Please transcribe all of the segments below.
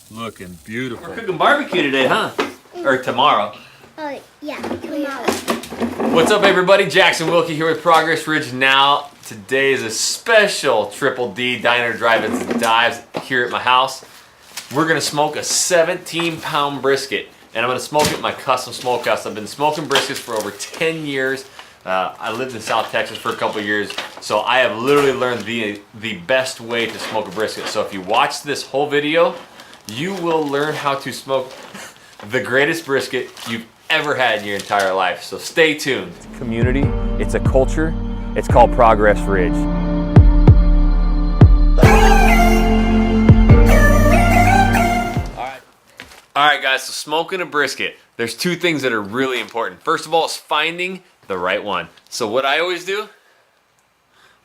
Looking beautiful. We're cooking barbecue today, huh? Or tomorrow. Oh, yeah, tomorrow. What's up, everybody? Jackson Wilkie here with Progress Ridge Now. Today is a special Triple D Diner Drive-Ins and Dives here at my house. We're gonna smoke a 17-pound brisket, and I'm gonna smoke it in my custom smokehouse. I've been smoking briskets for over 10 years. I lived in South Texas for a couple years, so I have literally learned the best way to smoke a brisket. So if you watch this whole video, you will learn how to smoke the greatest brisket you've ever had in your entire life. So stay tuned. It's a community, it's a culture, it's called Progress Ridge. All right guys, so smoking a brisket, there's two things that are really important. First of all, is finding the right one. So what I always do,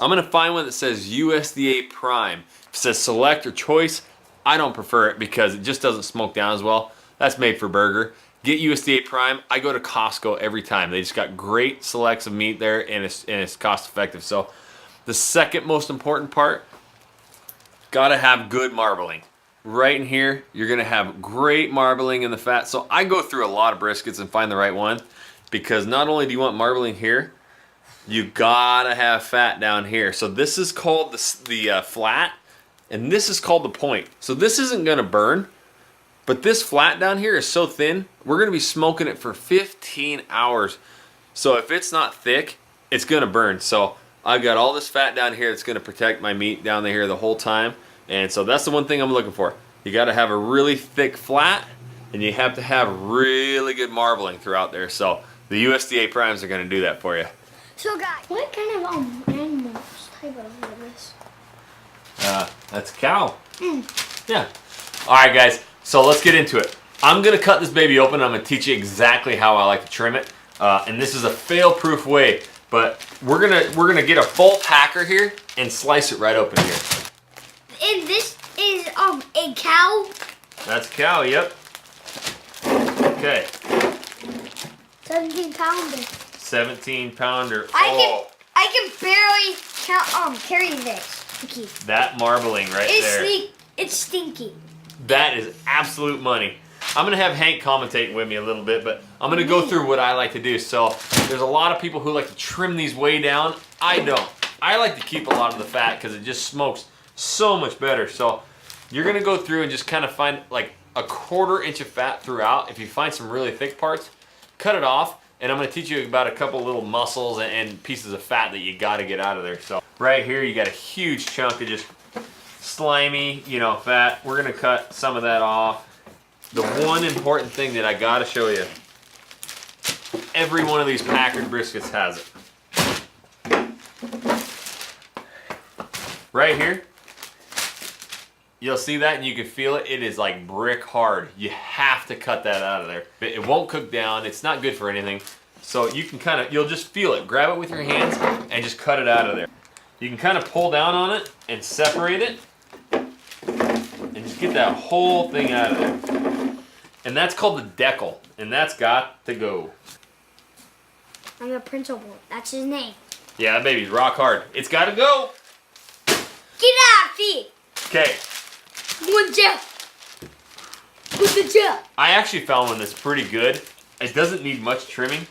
I'm gonna find one that says USDA Prime. If it says select or choice, I don't prefer it because it just doesn't smoke down as well. That's made for burger. Get USDA Prime. I go to Costco every time. They just got great selects of meat there, and it's cost effective. So the second most important part, gotta have good marbling. Right in here, you're gonna have great marbling in the fat. So I go through a lot of briskets and find the right one, because not only do you want marbling here, you gotta have fat down here. So this is called the flat, and this is called the point. So this isn't gonna burn, but this flat down here is so thin, we're gonna be smoking it for 15 hours. So if it's not thick, it's gonna burn. So I've got all this fat down here that's gonna protect my meat down here the whole time. And so that's the one thing I'm looking for. You gotta have a really thick flat, and you have to have really good marbling throughout there. So the USDA Primes are gonna do that for you. So guys, what kind of animals type of this? That's a cow. Yeah. All right, guys. So let's get into it. I'm gonna cut this baby open. I'm gonna teach you exactly how I like to trim it, and this is a fail-proof way. But we're gonna get a full packer here and slice it right open here. And this is a cow. That's a cow. Yep. Okay. 17-pounder. 17-pounder. I can barely carry this. Okay. That marbling right there. It's stinky. That is absolute money. I'm going to have Hank commentating with me a little bit, but I'm going to go through what I like to do. So there's a lot of people who like to trim these way down. I don't. I like to keep a lot of the fat because it just smokes so much better. So you're going to go through and just kind of find like a 1/4 inch of fat throughout. If you find some really thick parts, cut it off. And I'm going to teach you about a couple little muscles and pieces of fat that you got to get out of there. So right here, you got a huge chunk of just slimy, fat. We're going to cut some of that off. The one important thing that I got to show you, every one of these Packard briskets has it. Right here, you'll see that and you can feel it. It is like brick hard. You have to cut that out of there. It won't cook down. It's not good for anything. So you can you'll just feel it. Grab it with your hands and just cut it out of there. You can kind of pull down on it and separate it and just get that whole thing out of there. And that's called the decal, and that's got to go. I'm the principal. That's his name. Yeah, that baby's rock hard. It's got to go. Get out, feet. Okay. One jail. Who's the jail? I actually found one that's pretty good. It doesn't need much trimming.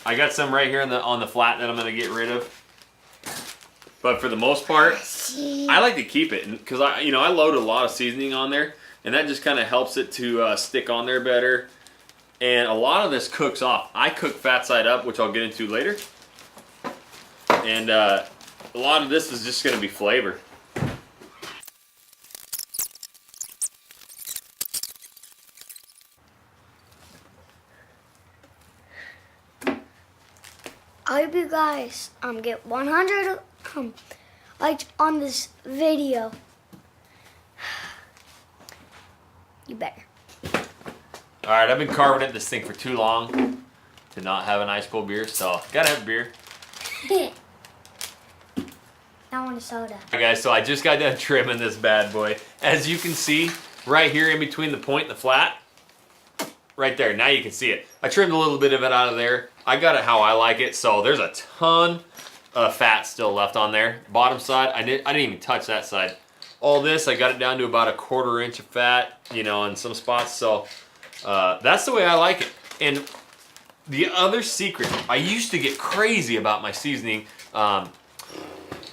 I got some right here on the flat that I'm going to get rid of. But for the most part, I like to keep it because I load a lot of seasoning on there, and that just kind of helps it to stick on there better. And a lot of this cooks off. I cook fat side up, which I'll get into later. And a lot of this is just going to be flavor. I hope you guys get 100 likes on this video. You better. All right, I've been carving at this thing for too long to not have an ice cold beer, so gotta have beer. I want a soda. All right, guys, so I just got done trimming this bad boy. As you can see, right here in between the point and the flat, right there, now you can see it. I trimmed a little bit of it out of there. I got it how I like it, so there's a ton of fat still left on there. Bottom side, I didn't even touch that side. all this. I got it down to about a 1/4 inch of fat, you know, in some spots. So that's the way I like it. And the other secret, I used to get crazy about my seasoning,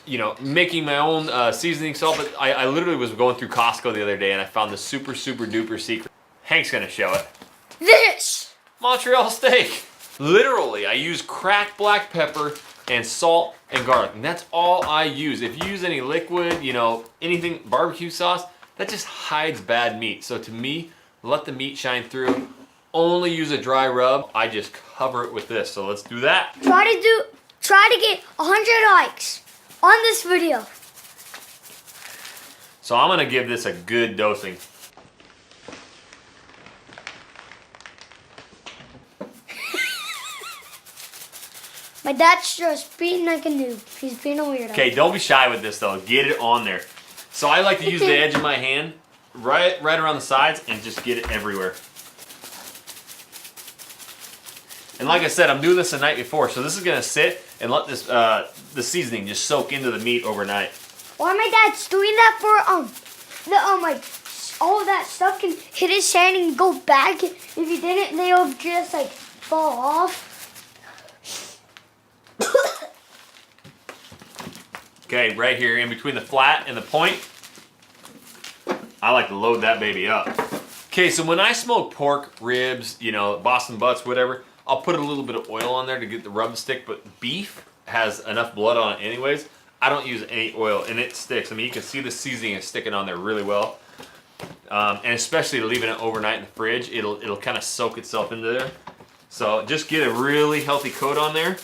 you know, making my own seasoning salt, but I literally was going through Costco the other day and I found the super duper secret. Hank's gonna show it. This Montreal steak. Literally, I use cracked black pepper and salt and garlic, and that's all I use. If you use any liquid, you know, anything, barbecue sauce, that just hides bad meat. So to me, let the meat shine through. Only use a dry rub. I just cover it with this. So let's do that. Try to get 100 likes on this video. So I'm gonna give this a good dosing. My dad's just being like a noob. He's being a weirdo. Okay, don't be shy with this though. Get it on there. So I like to use the edge of my hand right around the sides and just get it everywhere. And like I said, I'm doing this the night before, so this is gonna sit and let this the seasoning just soak into the meat overnight. Why my dad's doing that for like all of that stuff can hit his hand and go back. If he didn't, they'll just like fall off. Okay, right here in between the flat and the point, I like to load that baby up. Okay, so when I smoke pork, ribs, you know, Boston butts, whatever, I'll put a little bit of oil on there to get the rub to stick, but beef has enough blood on it anyways. I don't use any oil and it sticks. I mean, you can see the seasoning is sticking on there really well. And especially leaving it overnight in the fridge, it'll kind of soak itself into there. So just get a really healthy coat on there,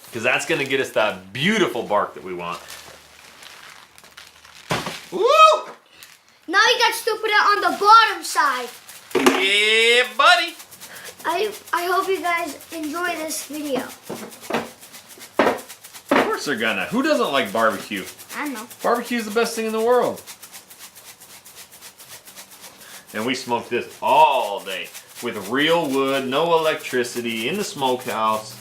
because that's gonna get us that beautiful bark that we want. Woo! Now you got to put it on the bottom side. Yeah, buddy. I hope you guys enjoy this video. Of course they're gonna. Who doesn't like barbecue? I know. Barbecue is the best thing in the world. And we smoke this all day with real wood, no electricity, in the smokehouse.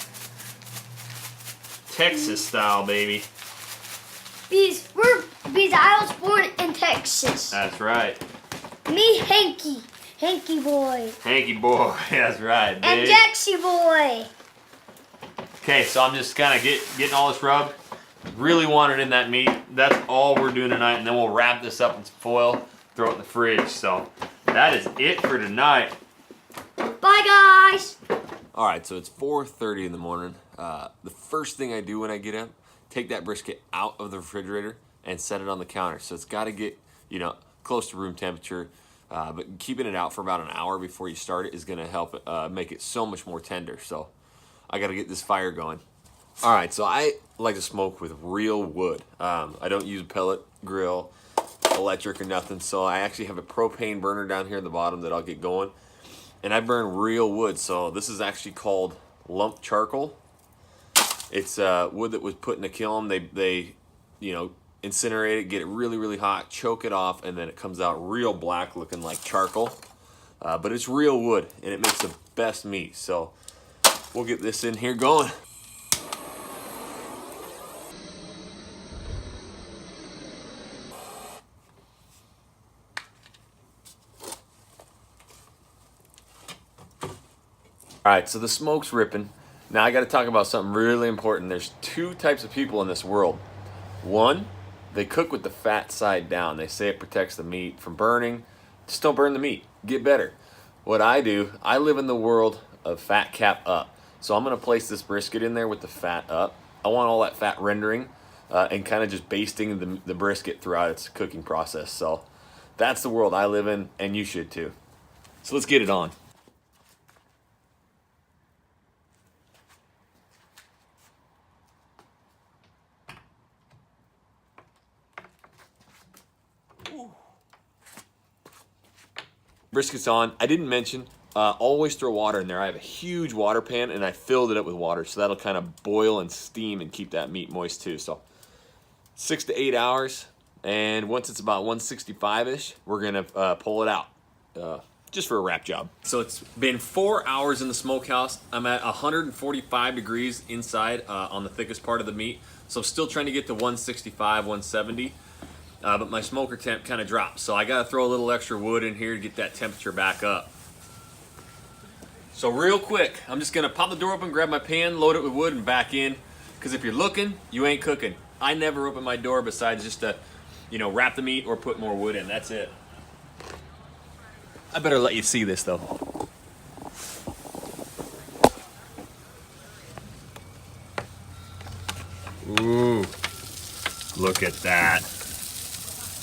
Texas style, baby. Because I was born in Texas. That's right. Me, Hanky boy. Hanky boy, that's right, baby. And Jaxie boy. Okay, so I'm just kind of getting all this rubbed. Really want it in that meat. That's all we're doing tonight, and then we'll wrap this up in some foil, throw it in the fridge. So that is it for tonight. Bye, guys. All right, so it's 4:30 in the morning. The first thing I do when I get up, take that brisket out of the refrigerator and set it on the counter. So it's got to get, you know, close to room temperature. But keeping it out for about an hour before you start it is going to help make it so much more tender. So I got to get this fire going. All right, so I like to smoke with real wood. I don't use pellet grill, electric or nothing. So I actually have a propane burner down here in the bottom that I'll get going. And I burn real wood. So this is actually called lump charcoal. It's wood that was put in a kiln. They you know, incinerate it, get it really hot, choke it off, and then it comes out real black looking like charcoal. But it's real wood, and it makes the best meat. So we'll get this in here going. All right, so the smoke's ripping. Now I got to talk about something really important. There's two types of people in this world. One, they cook with the fat side down. They say it protects the meat from burning. Just don't burn the meat. Get better. What I do, I live in the world of fat cap up. So I'm going to place this brisket in there with the fat up. I want all that fat rendering and kind of just basting the brisket throughout its cooking process. So that's the world I live in, and you should too. So let's get it on. Brisket's on. I didn't mention, always throw water in there. I have a huge water pan and I filled it up with water, so that'll kind of boil and steam and keep that meat moist too. So 6 to 8 hours, and once it's about 165-ish, we're gonna pull it out just for a wrap job. So it's been 4 hours in the smokehouse. I'm at 145 degrees inside on the thickest part of the meat. So I'm still trying to get to 165, 170, but my smoker temp kind of dropped. So I gotta throw a little extra wood in here to get that temperature back up. So real quick, I'm just gonna pop the door open, grab my pan, load it with wood, and back in. Because if you're looking, you ain't cooking. I never open my door besides just to, wrap the meat or put more wood in. That's it. I better let you see this though. Ooh, look at that.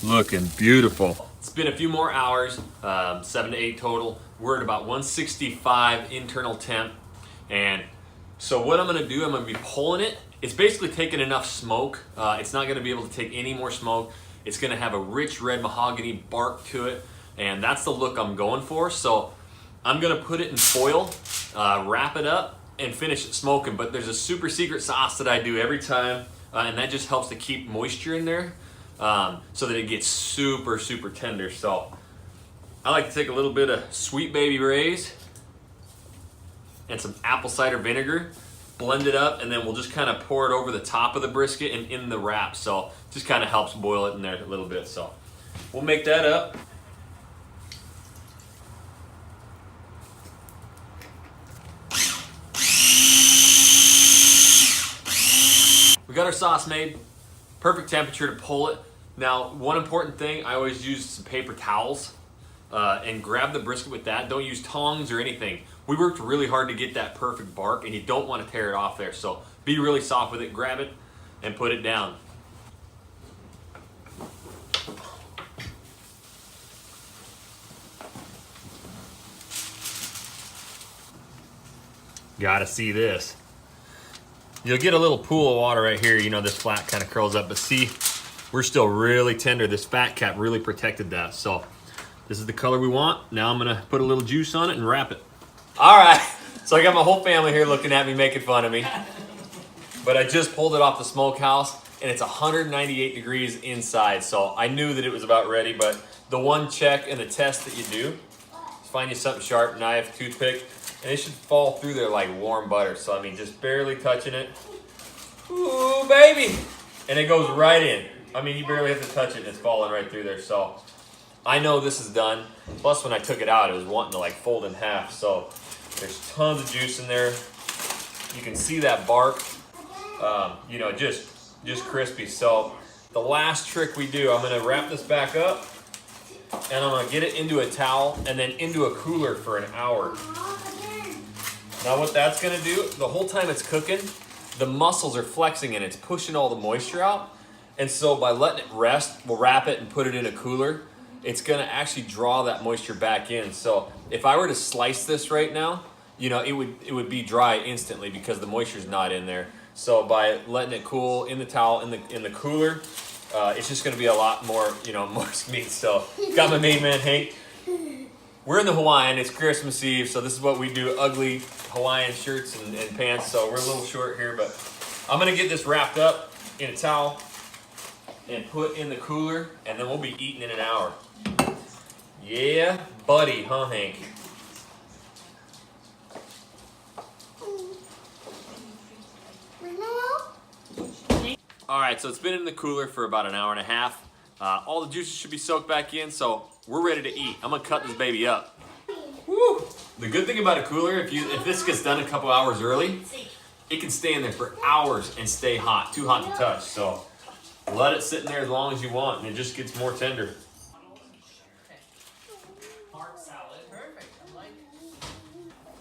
Looking beautiful. It's been a few more hours, 7 to 8 total. We're at about 165 internal temp. And so what I'm gonna do, I'm gonna be pulling it. It's basically taking enough smoke. It's not gonna be able to take any more smoke. It's gonna have a rich red mahogany bark to it. And that's the look I'm going for. So I'm gonna put it in foil, wrap it up, and finish it smoking. But there's a super secret sauce that I do every time, and that just helps to keep moisture in there so that it gets super, super tender. So I like to take a little bit of Sweet Baby Ray's and some apple cider vinegar, blend it up, and then we'll just kind of pour it over the top of the brisket and in the wrap. So just kind of helps boil it in there a little bit. So we'll make that up. We got our sauce made, perfect temperature to pull it. Now, one important thing, I always use some paper towels and grab the brisket with that. Don't use tongs or anything. We worked really hard to get that perfect bark, and you don't want to tear it off there. So be really soft with it, grab it, and put it down. Gotta see this. You'll get a little pool of water right here. This flat kind of curls up, but see, we're still really tender. This fat cap really protected that. So this is the color we want. Now I'm gonna put a little juice on it and wrap it. All right, so I got my whole family here looking at me, making fun of me. But I just pulled it off the smokehouse, and it's 198 degrees inside. So I knew that it was about ready, but the one check and the test that you do is find you something sharp, knife, toothpick, and it should fall through there like warm butter. So, I mean, just barely touching it. Ooh, baby. And it goes right in. I mean, you barely have to touch it and it's falling right through there. So, I know this is done. Plus, when I took it out, it was wanting to like fold in half. So, there's tons of juice in there. You can see that bark, just crispy. So, the last trick we do, I'm going to wrap this back up. And I'm going to get it into a towel and then into a cooler for an hour. Now what that's gonna do, the whole time it's cooking, the muscles are flexing and it's pushing all the moisture out. And so by letting it rest, we'll wrap it and put it in a cooler. It's gonna actually draw that moisture back in. So if I were to slice this right now, it would be dry instantly because the moisture's not in there. So by letting it cool in the towel, in the cooler, it's just gonna be a lot more, moist meat. So got my main man, Hank. We're in the Hawaiian, it's Christmas Eve, so this is what we do, ugly Hawaiian shirts and pants, so we're a little short here, but I'm gonna get this wrapped up in a towel and put in the cooler, and then we'll be eating in an hour. Yeah, buddy, huh, Hank? All right, so it's been in the cooler for about an hour and a half. All the juices should be soaked back in, so we're ready to eat. I'm gonna cut this baby up. Woo! The good thing about a cooler, if this gets done a couple hours early, it can stay in there for hours and stay hot, too hot to touch. So let it sit in there as long as you want, and it just gets more tender.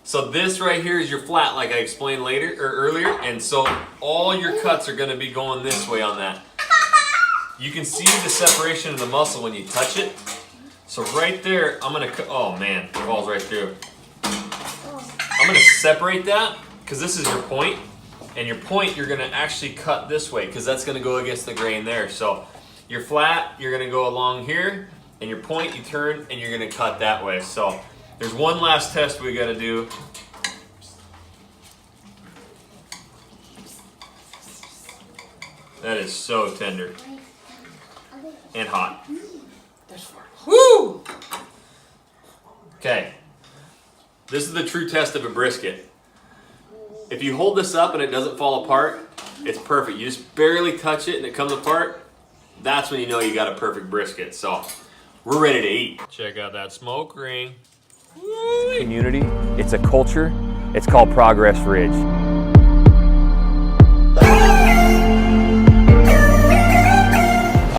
So this right here is your flat, like I explained earlier, and so all your cuts are gonna be going this way on that. You can see the separation of the muscle when you touch it. So right there, I'm gonna cut, oh man, it falls right through. I'm gonna separate that, because this is your point, and your point you're gonna actually cut this way, because that's gonna go against the grain there. So your flat, you're gonna go along here, and your point you turn, and you're gonna cut that way. So there's one last test we gotta do. That is so tender and hot. Woo! Okay, this is the true test of a brisket. If you hold this up and it doesn't fall apart, it's perfect. You just barely touch it and it comes apart. That's when you know you got a perfect brisket. So we're ready to eat. Check out that smoke ring. Community, it's a culture. It's called Progress Ridge.